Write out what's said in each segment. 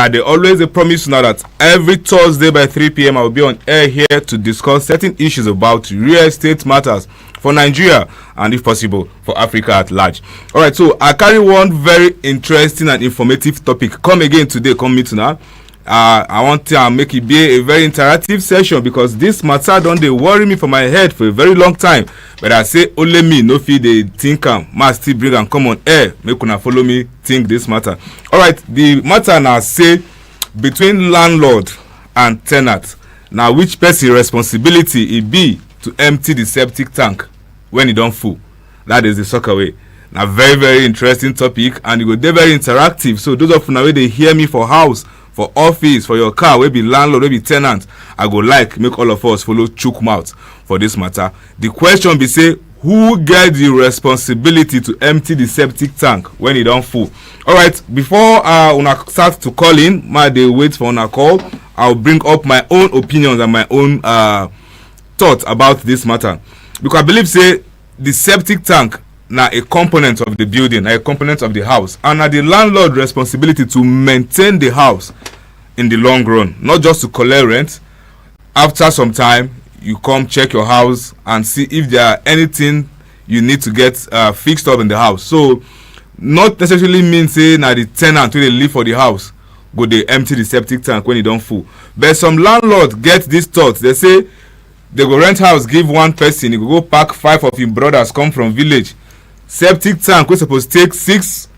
Now they always promise now that every Thursday by 3 p.m. I will be on air here to discuss certain issues about real estate matters for Nigeria and, if possible, for Africa at large. All right, so I carry one very interesting and informative topic. Come again today, come meet now. I want to make it be a very interactive session because this matter don't they worry me for my head for a very long time. But I say only me no feel they think must still bring and come on air. Make una follow me think this matter. All right, the matter now say between landlord and tenant. Now which person responsibility it be to empty the septic tank when it don't full? That is the soccer way. Now very interesting topic and it go dey very interactive. So those of you now they hear me for house, for office, for your car, wey be landlord, wey be tenant, I go like make all of us follow chook mouth for this matter. The question be say who get the responsibility to empty the septic tank when it don't full? All right, before una start to call in, my dey wait for una call. I'll bring up my own opinions and my own thoughts about this matter because I believe say the septic tank na a component of the building, a component of the house, and na the landlord responsibility to maintain the house in the long run, not just to collect rent. After some time, you come check your house and see if there are anything you need to get fixed up in the house. So, not necessarily mean say na the tenant wey dey live for the house go dey empty the septic tank when e don full. But some landlord get this thought. They say they go rent house give one person, he go pack 5 of him brothers come from village. Septic tank wey suppose take 6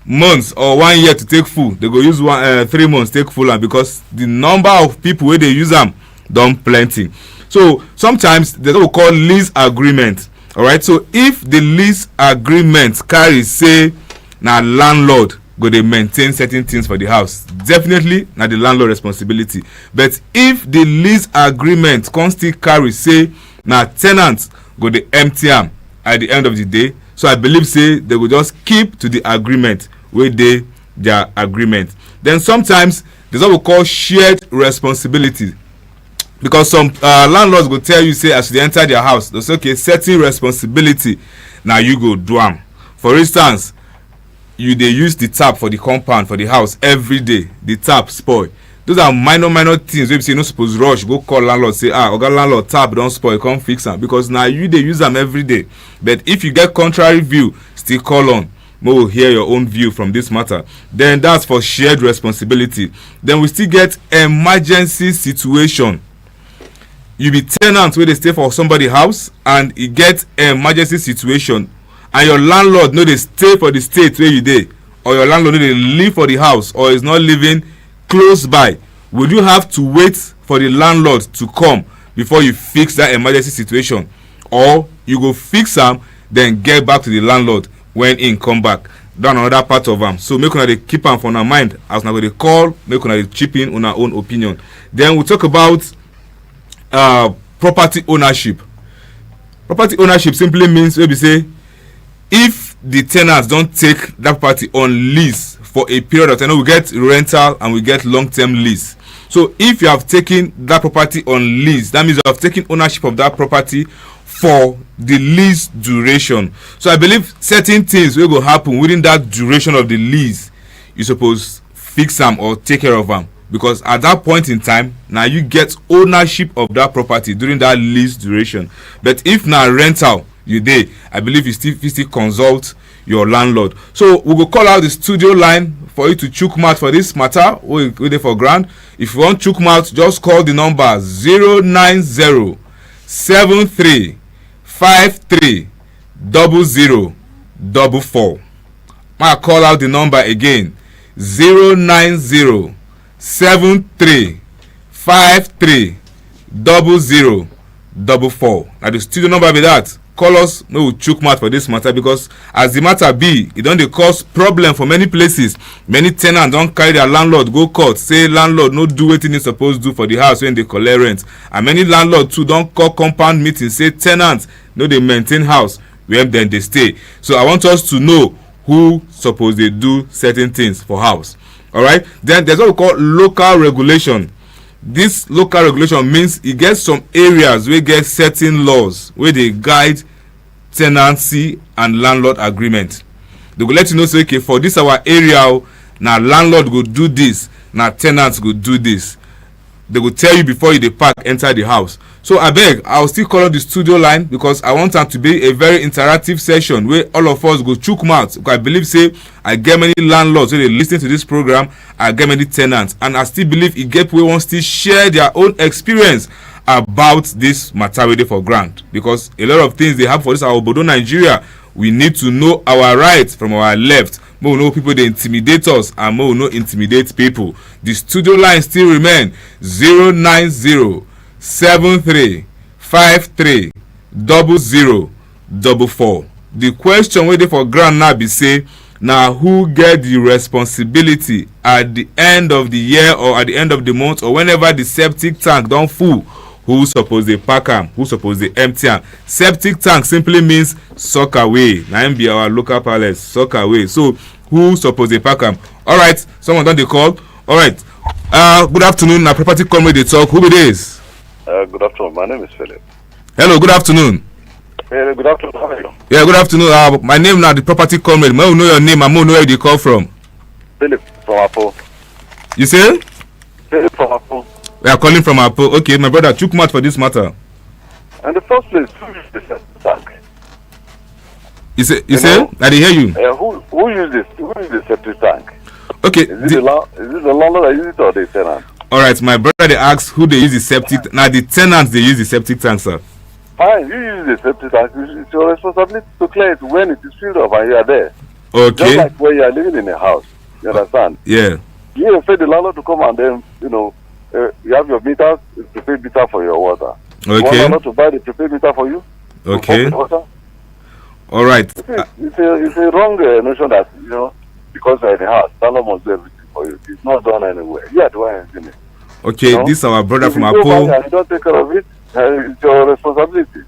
months or 1 year to take full, they go use 3 months take full am because the number of people wey dey use am don plenty. So sometimes they don't call lease agreement. All right, so if the lease agreement carry say na landlord go dey maintain certain things for the house, definitely na the landlord responsibility. But if the lease agreement come still carry say na tenant go dey empty am at the end of the day, so I believe say they will just keep to the agreement wey dey their agreement. Then sometimes there's what we call shared responsibility, because some landlords go tell you say as you enter their house, they say okay, certain responsibility now you go do am. For instance, you dey use the tap for the compound for the house every day, the tap spoil. Those are minor things wey be say you no suppose rush go call landlord say oga landlord, tap don spoil, come fix am, because na you dey use am every day. But if you get contrary view, still call on. We will hear your own view from this matter. Then that's for shared responsibility. Then we still get emergency situation. You be tenant wey dey stay for somebody house and e get emergency situation and your landlord no dey stay for the state where you dey, or your landlord no dey live for the house or is not living close by. Would you have to wait for the landlord to come before you fix that emergency situation, or you go fix am then get back to the landlord when he come back? That's another part of am. So make una dey keep am for una mind as una go dey call, make una dey chip in una own opinion. Then we talk about property ownership. Property ownership simply means wey be say if the tenants don't take that property on lease for a period of time, we get rental and we get long-term lease. So if you have taken that property on lease, that means you have taken ownership of that property for the lease duration. So I believe certain things will go happen within that duration of the lease. You suppose fix them or take care of them, because at that point in time now you get ownership of that property during that lease duration. But if now rental you dey, I believe you still consult your landlord. So we will call out the studio line for you to chook mouth for this matter. We dey for ground. If you want chook mouth, just call the number 090 73 53 0044. I call out the number again, 090 73 53 0044. Now the studio number be that. Call us, no, we'll chook mouth for this matter, because as the matter be, it don't dey cause problem for many places. Many tenants don't carry their landlord go court, say landlord no do wetin he supposed do for the house when they collect rent. And many landlord too don't call compound meeting, say tenants no dey maintain house where then they stay. So I want us to know who suppose they do certain things for house. All right. Then there's what we call local regulation. This local regulation means it gets some areas where get certain laws where they guide tenancy and landlord agreement. They will let you know say okay, for this our area now landlord go do this, na tenants go do this. They will tell you before you dey park enter the house. So abeg, I will still call on the studio line because I want am to be a very interactive session where all of us go chook mouth. Because I believe say I get many landlords wey dey lis ten to this program, I get many tenants, and I still believe e get people wey wan still share their own experience about this matter wey dey for ground, because a lot of things dey happen for this our obodo Nigeria. We need to know our right from our left. Make we know people dey intimidate us, and make we no intimidate people. The studio line still remain 09073530044. The question wey dey for ground now be say, na who get the responsibility at the end of the year or at the end of the month or whenever the septic tank don full? Who suppose dey pack am? Who suppose dey empty am? Septic tank simply means sock away. Na im be our local parlance, sock away. So who suppose dey pack am? All right, someone don dey call. All right. Good afternoon. Na property comrade dey talk. Who be this? Good afternoon. My name is Philip. Hello. Good afternoon. Hey, good afternoon. How are you? Yeah. Good afternoon. My name na the property comrade. May we know your name and may we know where you dey call from? Philip from Apple. You say? Philip from Apple. We are calling from Apple. Okay, my brother, chook mouth for this matter. In the first place, who used the septic tank? You say? I didn't hear you. Who used this? Who used the septic tank? Okay. Is it the landlord that used it or the tenant? All right, my brother, they asked who they use the septic. Now the tenants they use the septic tank, sir. Fine, you use the septic tank. It's your responsibility to clear it when it is filled up and you are there. Okay. Just like when you are living in a house. You understand? Yeah. You expect the landlord to come and then you have your meters, prepaid meter for your water. Okay. You want landlord to buy the prepaid meter for you? Okay. All right. It's a wrong notion that because you're in the house, landlord must do everything for you. It's not done anywhere. You are doing anything. Okay, this is our brother from Apple. And you don't take care of it, it's your responsibility.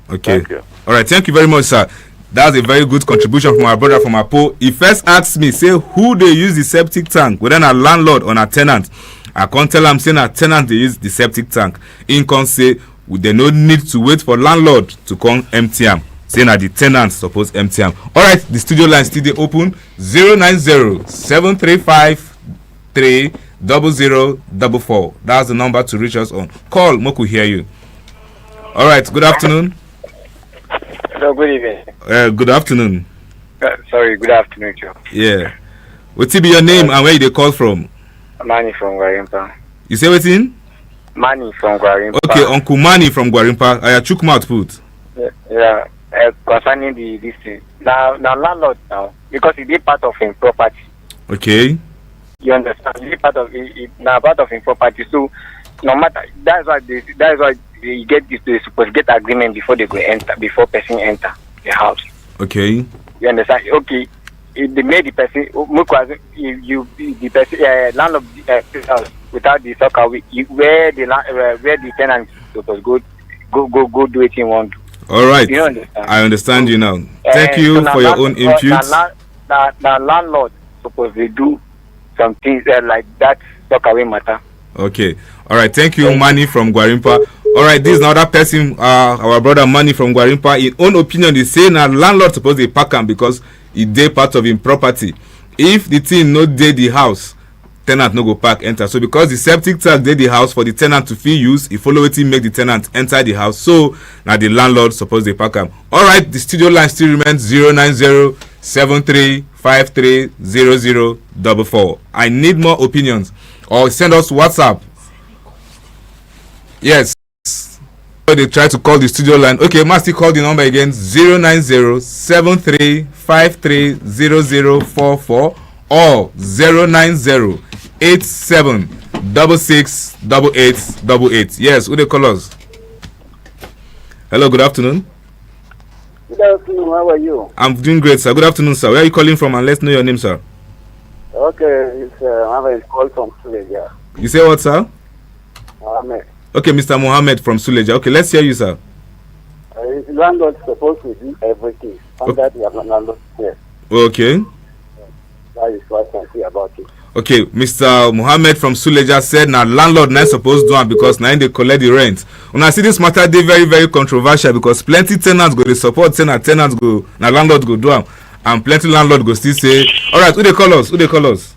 Okay. All right. Thank you very much, sir. That's a very good contribution from our brother from Apple. He first asked me, say, who they use the septic tank, whether a landlord or a tenant. I can't tell him, saying a tenant they use the septic tank. In can say, they no need to wait for landlord to come empty them. Saying that the tenants suppose empty them. All right, the studio line still open 090-735-30044. That's the number to reach us on. Call, Moku hear you. All right, good afternoon. Hello, good evening. Good afternoon. Sorry, good afternoon, Joe. Yeah. What's be your name and where you call from? Manny from Guarimpa. You say what's in? Manny from Guarimpa. Okay, Uncle Manny from Guarimpa. I chook mouth put. Yeah. Concerning this thing. Now landlord now, because it is part of his property. Okay. You understand? It is part of it now part of his property. So no matter that's why they get this, they supposed to get agreement before they go enter, before person enter the house. Okay. You understand? Okay. If they made the person, the person landlord house without the soccer, where the tenant supposed go do it in one. All right. You understand? I understand you now. Thank you for your own input. Now landlord supposed to do some things like that soccer matter. Okay. All right. Thank you, Manny from Guarimpa. All right. This is another person, our brother Manny from Guarimpa. In own opinion, they say now landlord supposed to pack him because it dey part of him property. If the thing no dey the house, tenant no go park enter. So because the septic tank dey the house for the tenant to fit use, e follow wetin make the tenant enter the house. So now the landlord suppose dey pack am. All right, the studio line still remains 090-7353-0044. I need more opinions, or send us WhatsApp. Yes. They try to call the studio line. Okay, must still call the number again 090-7353-0044 or 090-8766-8888. Yes, who they call us? Hello, good afternoon. Good afternoon, how are you? I'm doing great, sir. Good afternoon, sir. Where are you calling from? And let's know your name, sir. Okay, it's Mohammed call from Suleja. You say what, sir? Mohammed. Okay, Mr. Mohammed from Suleja. Okay, let's hear you, sir. The landlord supposed to do everything under the landlord. Yes. Okay. That is what I can say about it. Okay, Mr. Mohammed from Suleja said now landlord not supposed to do it because now they collect the rent. When I see this matter, they very, very controversial because plenty tenants go to support, tenants go, now landlord go do them. And plenty landlord go still say, all right, who they call us? Who they call us?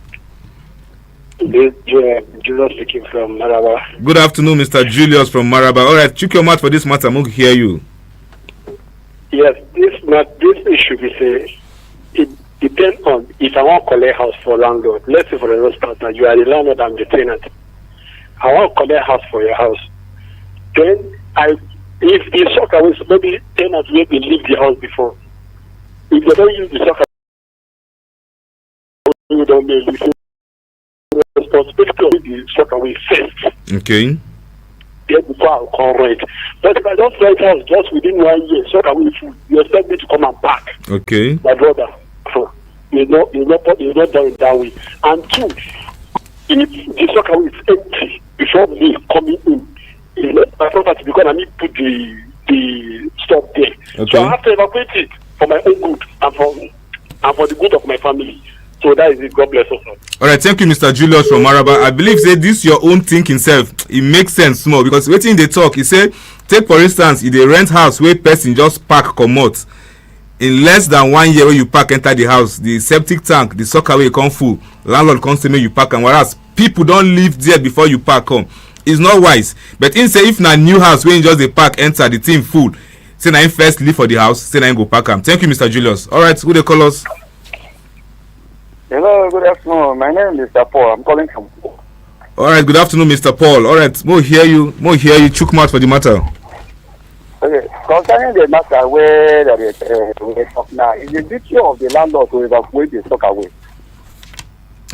Julius speaking from Maraba. Good afternoon, Mr. Julius from Maraba. All right, check your mouth for this matter. I'm going to hear you. Yes, this issue be say it depends on if I want to collect house for landlord. Let's say for the instance that you are the landlord and the tenant. I want to collect house for your house. Then if the soccer was maybe tenants will leave the house before. If they don't use the soccer, you don't make the responsibility of the soccer will first. Okay. Then before I'll call rent. But if I don't rent house just within 1 year, soccer will full. You expect me to come and back. Okay. My brother. You're not done it that way. And two, if the soccer is empty before me coming in my property because I need to put the stuff there. Okay. So I have to evacuate it for my own good and for the good of my family. So that is it. God bless us all. All right, thank you, Mr. Julius from Maraba. I believe say this your own thinking self. It makes sense small because waiting they talk. He say take for instance if they rent house where person just park comot in less than 1 year when you park enter the house, the septic tank, the sockaway come full. Landlord come say make you park, and whereas people don't live there before you park come. It's not wise. But in say if na new house when you just the park enter the thing full, say na him first leave for the house, say na him go park am. Thank you, Mr. Julius. All right, who they call us? Hello, good afternoon. My name is Mr. Paul. I'm calling from. All right, good afternoon, Mr. Paul. All right, more hear you. Chook mouth for the matter. Okay, concerning the matter where there is we talk now, it's the duty of the landlord to evacuate the stock away.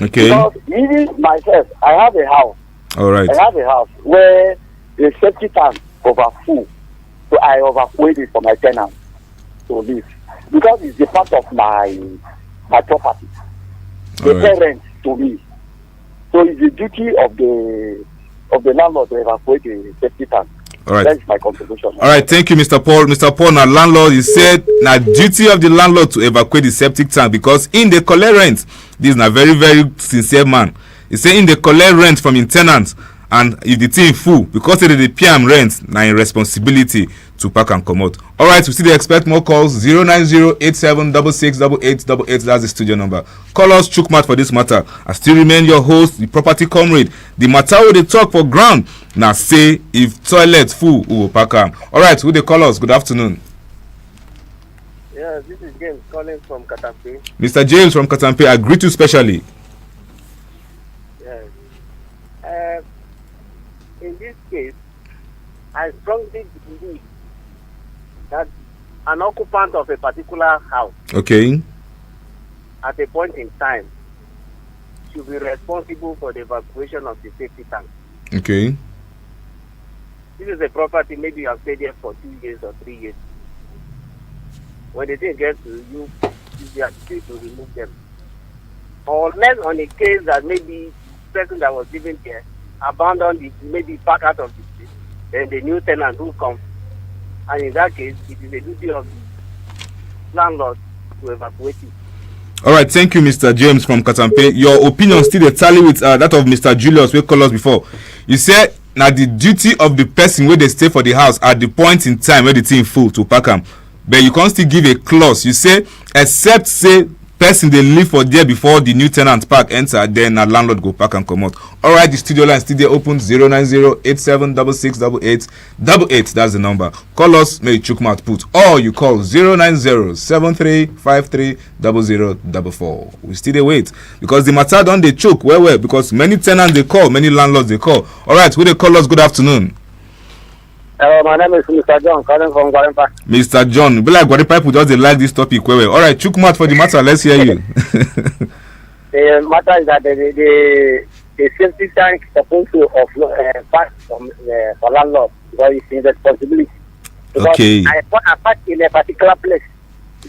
Okay. Because even myself, I have a house. All right. I have a house where the safety tank overfull, so I evacuate it for my tenants to live because it's a part of my property. They pay rent to me, so it's the duty of the landlord to evacuate the safety tank. All right. That's my contribution. All right, thank you, Mr. Paul. Mr. Paul, now landlord, he said now duty of the landlord to evacuate the septic tank because in the collect rent, this is a very, very sincere man. He said in the collect rent from in tenants, and if the thing full, because they dey pay am rent, now in responsibility to pack and come out. All right, we still expect more calls. 09087668888. That's the studio number. Call us, Chukmat, for this matter. I still remain your host, the property comrade. The matter where they talk for ground. Now say if toilet full, we will pack am. All right, who they call us? Good afternoon. Yeah, this is James calling from Katampe. Mr. James from Katampe, I greet you specially. Yes. In this case, I strongly believe that an occupant of a particular house Okay. at a point in time should be responsible for the evacuation of the safety tank. Okay. This is a property, maybe you have stayed there for 2 years or 3 years. When the thing gets to you, you are free to remove them. Or unless on a case that maybe the person that was living there abandoned it, maybe back out of the street, then the new tenant will come. And in that case, it is a duty of the landlord to evacuate it. All right, thank you, Mr. James from Katampe. Your opinion still a tally with that of Mr. Julius, we called us before. You said now the duty of the person where they stay for the house at the point in time where the thing full to pack them. But you can't still give a clause. You say, except say person they live for there before the new tenant park enter, then a landlord go park and come out. All right, the studio line still there open 09087668888. That's the number. Call us, may Chukmat put, or you call 09073530044. We still there wait because the matter don't they choke well because many tenants they call, many landlords they call. All right, who they call us? Good afternoon. Hello, my name is Mr. John, calling from Guarimpa. Mr. John, be like Guarimpa people just they like this topic well. All right, Chukmat for the matter. Let's hear you. The matter is that the safety tank is supposed to pass for landlord because it's his responsibility. Because Okay. I park in a particular place.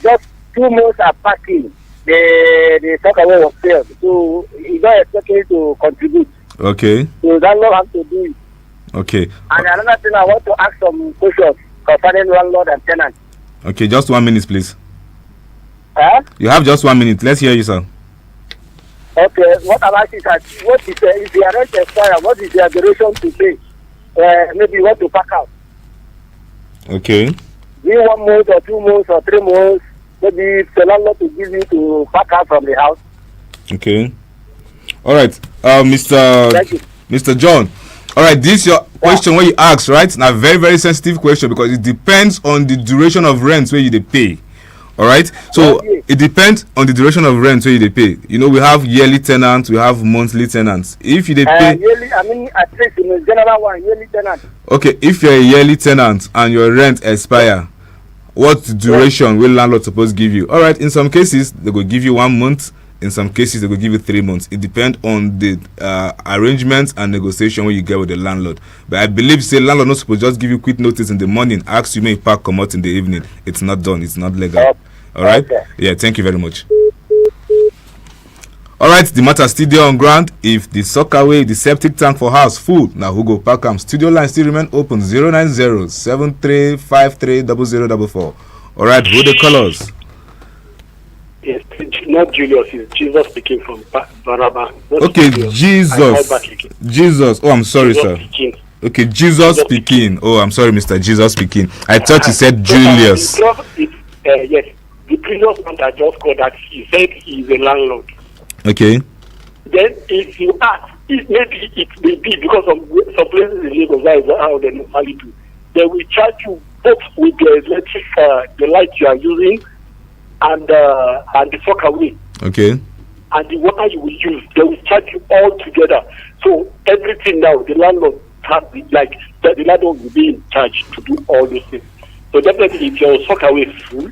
Just 2 months are parking. The sockaway was failed. So you don't expect me to contribute. Okay. So landlord has to do it. Okay. And another thing, I want to ask some questions concerning landlord and tenant. Okay, just 1 minute, please. Huh? You have just 1 minute. Let's hear you, sir. Okay, what I'm asking is that what is if the rent expire, what is the duration to pay? Maybe you want to pack out. Okay. Give 1 month or 2 months or 3 months, maybe if the landlord to give you to pack out from the house. Okay. All right. Mr. Mr. John. All right, this is your question where you ask, right? Now, very, very sensitive question because it depends on the duration of rent where you they pay. All right, so it depends on the duration of rent where you they pay. You know, we have yearly tenants, we have monthly tenants. If you they pay yearly, I mean, at least in the general one, yearly tenant. okay, if you're a yearly tenant and your rent expire, what duration will landlord supposed give you? All right, in some cases they will give you 1 month. In some cases, they will give you 3 months. It depends on the arrangements and negotiation when you get with the landlord. But I believe, say, landlord not supposed to just give you quick notice in the morning, ask you may park come out in the evening. It's not done. It's not legal. All right? Okay. Yeah, thank you very much. All right, the matter still there on ground. If the sockaway, the septic tank for house full, now who go park am? Studio line still remain open 090-7353-0044. All right, who the colors? Yes, not Julius, it's Jesus speaking from Baraba. Okay, Jesus. Jesus. Oh, I'm sorry, Jesus sir. Speaking. Okay, Jesus speaking. Oh, I'm sorry, Mr. Jesus speaking. I thought you said Julius. Yes, the previous one that just called that, he said he's a landlord. Okay. Then if you ask, maybe it may be because of some places in Lagos, that is how they normally do. They will charge you both with the electric, the light you are using, and the fuck away. Okay. And the water you will use, they will charge you all together. So everything now, the landlord has the landlord will be in charge to do all these things. So definitely, if your fuck away is full,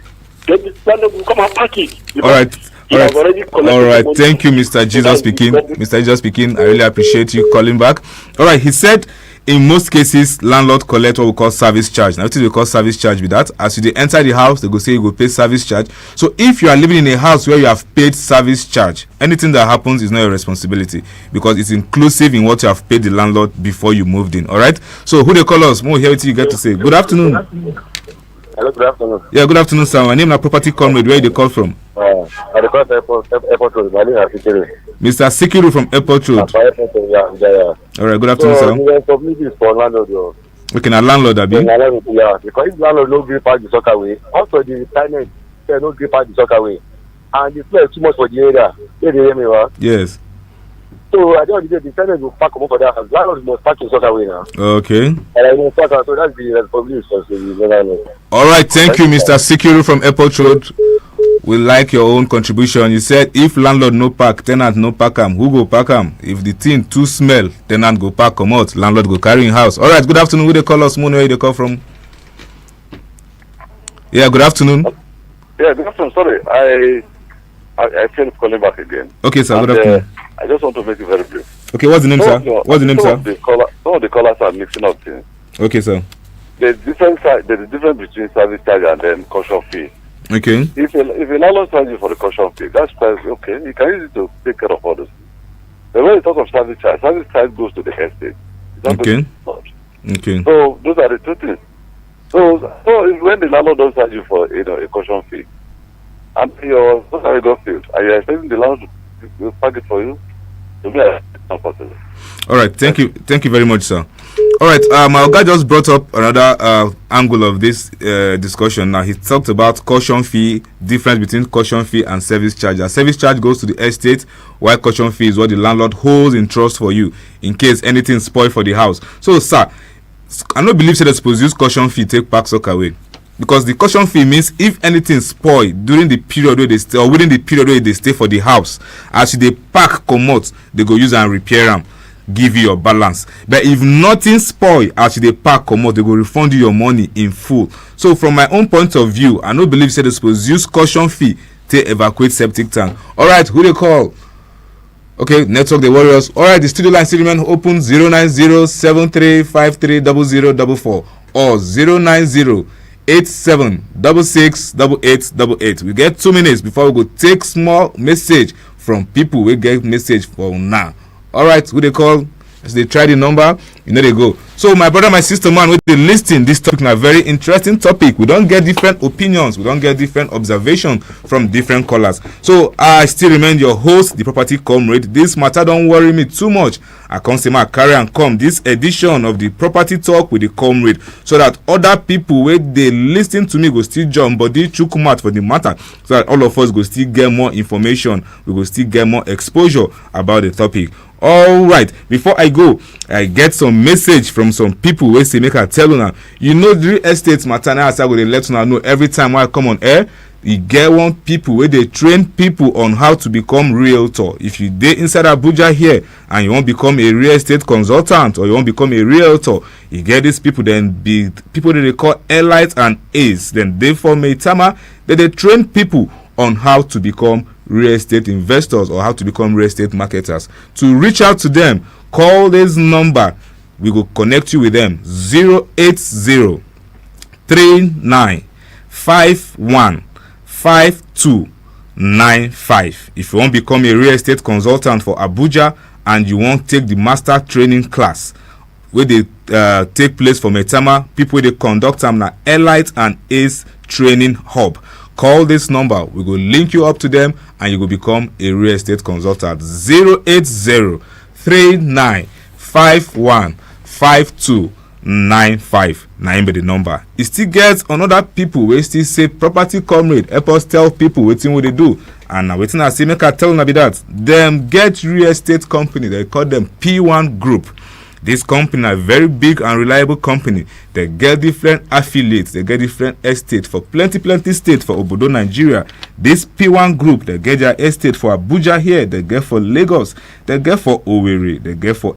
then the landlord will come and pack it. All right. All right. Thank you, Mr. Jesus speaking. Mr. Jesus speaking. I really appreciate you calling back. All right. He said, in most cases, landlord collect what we call service charge. Now, what is we call service charge with that? As you enter the house, they go say you go pay service charge. So, if you are living in a house where you have paid service charge, anything that happens is not your responsibility because it's inclusive in what you have paid the landlord before you moved in. All right. So, who they call us? More hear what you get to say. Good afternoon. Hello, good afternoon. Yeah, good afternoon, sir. My name is Property Comrade. Where you they call from? I call Airport Road. My name is Sikiru. Mr. Sikiru from Airport Road. Yeah. All right, good afternoon, sir. The community is for landlord. Okay, now landlord, Abi. Yeah, because if landlord no gree park the soccer away, also the tenant no gree park the soccer away, and the floor is too much for the area. They hear me, right? Yes. So at the end of the day, the tenant will park for that house. Landlord must park the soccer away now. Okay. And I know soccer, so that's the responsibility. All right, thank you, Mr. Sikiru from Airport Road. We like your own contribution. You said if landlord no park, tenant no park am. Who go park am? If the thing too smell, tenant go park come out. Landlord go carry in house. All right. Good afternoon. Who they call us? Moon, where they call from? Yeah. Good afternoon. Yeah. Good afternoon. Sorry, I feel calling back again. Okay, sir. Good afternoon. I just want to make it very brief. Okay. What's the name, sir? What's the name, sir? Some of the callers are mixing up things. Okay, sir. There's a difference between service charge and then caution fee. Okay. If a landlord charges you for the caution fee, that's okay. You can use it to take care of others. But when you talk of service charge goes to the estate. Okay. Okay. So those are the two things. So when the landlord does charge you for a caution fee, and your social got failed, are you expecting the landlord to pack it for you? To me, it's not possible. All right. Thank you very much, sir. All right, my guy just brought up another angle of this discussion. Now, he talked about caution fee, difference between caution fee and service charge. A service charge goes to the estate, while caution fee is what the landlord holds in trust for you in case anything spoiled for the house. So, sir, I don't believe they suppose use caution fee take park sock away. Because the caution fee means if anything spoil during the period where they stay or within the period where they stay for the house, as they park come out, they go use and repair them. Give you your balance. But if nothing spoil as they pack come out, they will refund you your money in full. So from my own point of view, I don't believe they supposed use caution fee to evacuate septic tank. All right, who they call? Okay, network the warriors. All right, the studio line still remain open 090-7353-0044 or 090-8766-8888. We get 2 minutes before we go take small message from people. We get message for now. All right, who they call? As they try the number, they go. So my brother, my sister, man, with the listing, this topic is a very interesting topic. We don't get different opinions. We don't get different observations from different callers. So I still remain your host, the Property Comrade. This matter don't worry me too much. I can't say my carry and come this edition of the Property Talk with the Comrade, so that other people where they listen to me go still jump body chook mouth for the matter, so that all of us go still get more information. We go still get more exposure about the topic. All right, before I go, I get some message from some people wey say make I tell una, you know the real estate matter now as I go dey let una know every time I come on air. E get one people wey dey train people on how to become realtor. If you dey inside Abuja here and you wan become a real estate consultant or you wan become a realtor, e get these people, then be people that they call Elite and Ace. Then they for Maitama, they train people on how to become real estate investors or how to become real estate marketers. To reach out to them, call this number. We will connect you with them. 080 39 51 5295. If you want to become a real estate consultant for Abuja and you want to take the master training class where they take place for Metama, people they conduct them na Elite and Ace Training Hub. Call this number. We will link you up to them and you will become a real estate consultant. 080 39 51 5295. Na be the number. E still get another people wey still say property comrade help us tell people wetin we dey do, and na wetin I say make I tell una be that dem get real estate company. They call them P1 Group. This company na very big and reliable company. They get different affiliates, they get different estates for plenty states for Obodo, Nigeria. This P1 Group, they get their estate for Abuja here, they get for Lagos, they get for Owerri, they get for